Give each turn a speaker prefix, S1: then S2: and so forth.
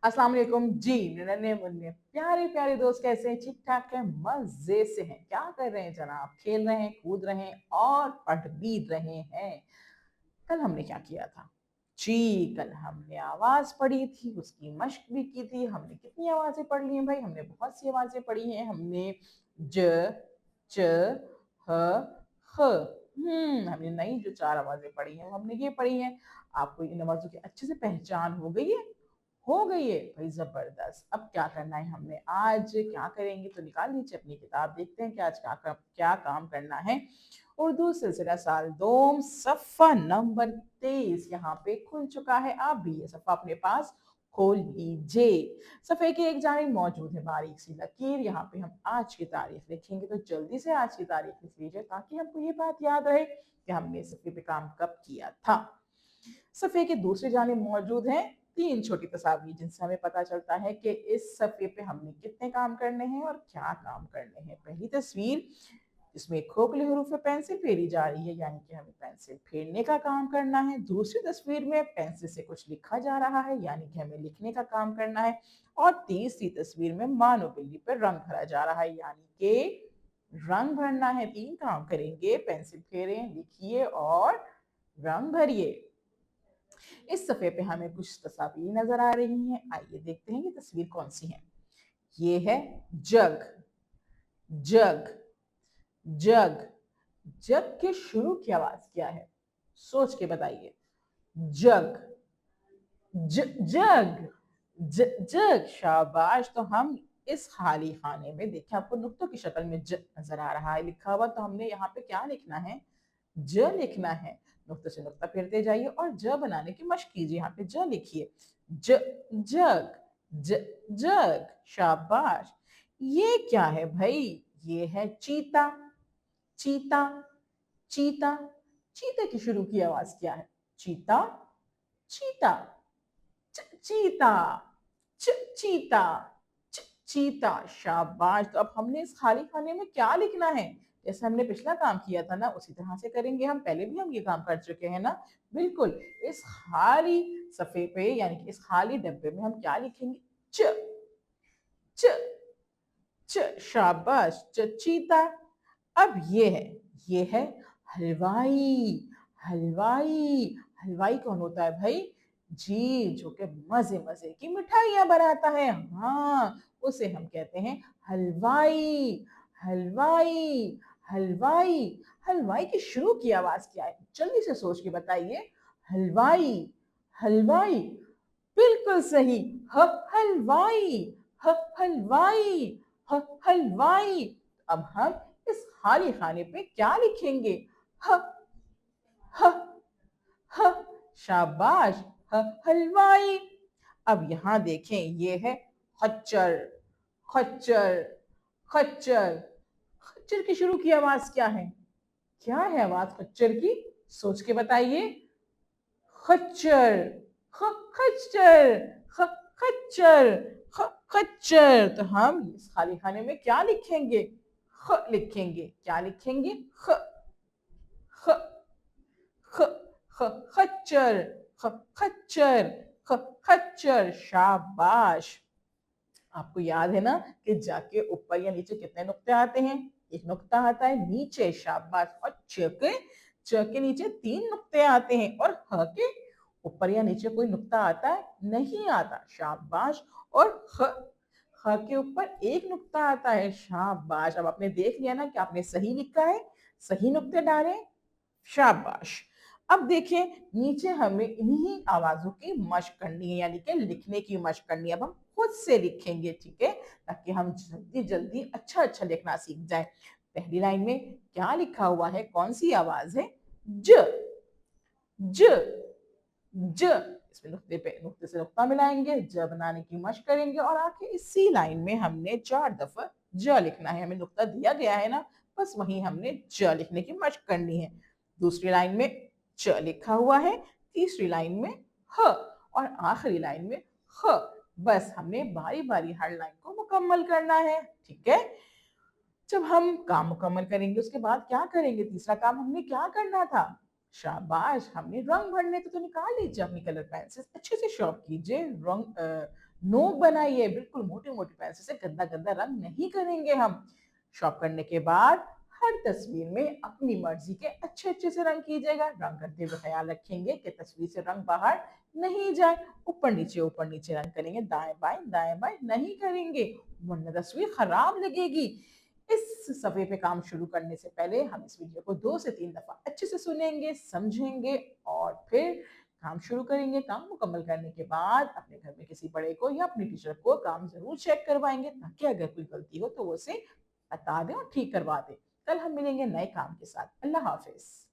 S1: अस्सलाम वालेकुम जी। नन्हे मुन्ने प्यारे प्यारे दोस्त कैसे हैं? ठीक ठाक है, मजे से हैं। क्या कर रहे हैं जनाब? खेल रहे हैं, कूद रहे हैं और पढ़ भी रहे हैं। कल हमने क्या किया था जी? कल हमने आवाज पढ़ी थी, उसकी मश्क भी की थी। हमने कितनी आवाजें पढ़ ली हैं भाई? हमने बहुत सी आवाजें पढ़ी हैं। हमने ज, च, ह, ख। हमने नई जो 4 आवाजें पढ़ी हैं वो हमने ये पढ़ी हैं। आपको इन आवाजों की अच्छे से पहचान हो गई है? हो गई है भाई, जबरदस्त। अब क्या करना है हमने? आज क्या करेंगे? तो निकाल लीजिए अपनी किताब, देखते हैं कि आज क्या काम करना है। उर्दू सिलसिला साल दोम सफ़ा नंबर 23 यहाँ पे खुल चुका है। आप भी ये सफ़ा अपने पास खोल लीजिए। सफ़े की एक जानिब मौजूद है बारीक सी लकीर, यहाँ पे हम आज की तारीख लिखेंगे। तो जल्दी से आज की तारीख लिख लीजिए ताकि हमको ये बात याद रहे कि हमने सफ़े पे काम कब किया था। सफ़े के दूसरी जानिब मौजूद हैं 3 छोटी तस्वीर, जिनसे हमें पता चलता है कि इस सफ़े पे हमने कितने काम करने हैं और क्या काम करने हैं। पहली तस्वीर, इसमें खोखले हरूफ में पेंसिल फेरी जा रही है, यानी कि हमें पेंसिल फेरने का काम करना है। दूसरी तस्वीर में पेंसिल से कुछ लिखा जा रहा है, यानी कि हमें लिखने का काम करना है। और तीसरी तस्वीर में मानो बिल्ली पर रंग भरा जा रहा है, यानी कि रंग भरना है। 3 काम करेंगे, पेंसिल फेरें, लिखिए और रंग भरिए। इस सफ़े पे हमें कुछ तस्वीर नजर आ रही हैं। आइए देखते हैं कि तस्वीर कौन सी है। ये है जग। जग, जग। जग के शुरू की आवाज क्या है? सोच के बताइए। जग, जग, जग। शाबाश। तो हम इस खाली खाने में देखिए, आपको नुक्तों की शक्ल में ज नजर आ रहा है लिखा हुआ। तो हमने यहाँ पे क्या लिखना है? ज लिखना है। नुक्ते से नुक्ता फेरते जाइए और ज बनाने की मश्क कीजिए। यहाँ पे ज लिखिए। ज, जग, ज, जग। शाबाश। ये क्या है भाई? ये है चीता। चीता, चीता। चीते की शुरू की आवाज क्या है? चीता, चीता, चीता, चीता, चीता। शाबाश। तो अब हमने इस खाली खाने में क्या लिखना है? जैसे हमने पिछला काम किया था ना, उसी तरह से करेंगे हम। पहले भी हम ये काम कर चुके हैं ना। बिल्कुल। इस खाली सफ़े पे, यानी कि इस खाली डब्बे में हम क्या लिखेंगे? च, च, च। शाबाश। चीता। अब ये है हलवाई। हलवाई। हलवाई कौन होता है भाई? जी, जो कि मजे मजे की मिठाइयां बनाता है। हाँ, उसे हम कहते हैं हलवाई। हलवाई, हलवाई। हलवाई की शुरू की आवाज क्या है? जल्दी से सोच के बताइए। हलवाई, हलवाई। बिल्कुल सही। ह हलवाई, ह हलवाई, ह हलवाई। अब हम इस खाली खाने पे क्या लिखेंगे? ह, ह, ह। शाबाश। ह हलवाई। अब यहाँ देखें, ये है खच्चर। खच्चर, खच्चर। खच्चर की शुरू की आवाज क्या है? क्या है आवाज खच्चर की? सोच के बताइए। खच्चर, खच्चर, खच्चर, खच्चर। तो हम इस खाली खाने में क्या लिखेंगे? ख लिखेंगे। क्या लिखेंगे? ख, ख, ख, ख। खच्चर, खच्चर, खच्चर। शाबाश। आपको याद है ना कि जाके ऊपर या नीचे कितने नुक्ते आते हैं? एक नुक्ता आता है नीचे। शाबाश। और च के नीचे 3 नुक्ते आते हैं। और ह के ऊपर या नीचे कोई नुक्ता आता है? नहीं आता। शाबाश। और ख के ऊपर 1 नुक्ता आता है। शाबाश। अब आपने देख लिया ना कि आपने सही लिखा है, सही नुक्ते डाले। शाबाश। अब देखिए, नीचे हमें इन्हीं आवाजों की मश्क करनी है, यानी कि लिखने की मश्क करनी है। अब हम खुद से लिखेंगे, ठीक है, ताकि हम जल्दी जल्दी अच्छा अच्छा लिखना सीख जाए। पहली लाइन में क्या लिखा हुआ है? कौन सी आवाज है? ज, ज, ज। इसमें नुक्ते से नुक्ता मिलाएंगे, ज बनाने की मश्क करेंगे और आके इसी लाइन में हमने 4 दफा ज लिखना है। हमें नुक्ता दिया गया है ना, बस वहीं हमने ज लिखने की मश्क करनी है। दूसरी लाइन में च लिखा हुआ है, तीसरी लाइन में ह और आखिरी लाइन में ख। बस हमने बारी बारी हर लाइन को मुकम्मल करना है, ठीक है। जब हम काम मुकम्मल करेंगे उसके बाद क्या करेंगे? तीसरा काम हमने क्या करना था? शाबाश। हमने रंग भरने थे। तो निकाल लीजिए अपनी कलर पेंसिल, अच्छे से शॉर्प कीजिए। नोक बनाइए, बिल्कुल मोटी-मोटी पेंसिल से गंदा-गंदा रंग नहीं करेंगे हम। शॉर्प करने के बाद हर तस्वीर में अपनी मर्जी के अच्छे-अच्छे से रंग कीजिएगा। रंग करते हुए ख्याल रखेंगे कि तस्वीर से रंग बाहर नहीं जाए। ऊपर नीचे रंग करेंगे, दाएँ-बाएँ नहीं करेंगे, वरना तस्वीर खराब लगेगी। इस सफ़े पे काम शुरू करने से पहले हम इस वीडियो को 2 से 3 दफ़ा अच्छे से सुनेंगे, समझेंगे और फिर काम शुरू करेंगे। काम मुकम्मल करने के बाद अपने घर में किसी बड़े को या अपनी टीचर को काम ज़रूर चेक करवाएँगे, ताकि अगर कोई गलती हो तो वो उसे बता दें और ठीक करवा दें। कल हम मिलेंगे नए काम के साथ। अल्लाह हाफ़िज़।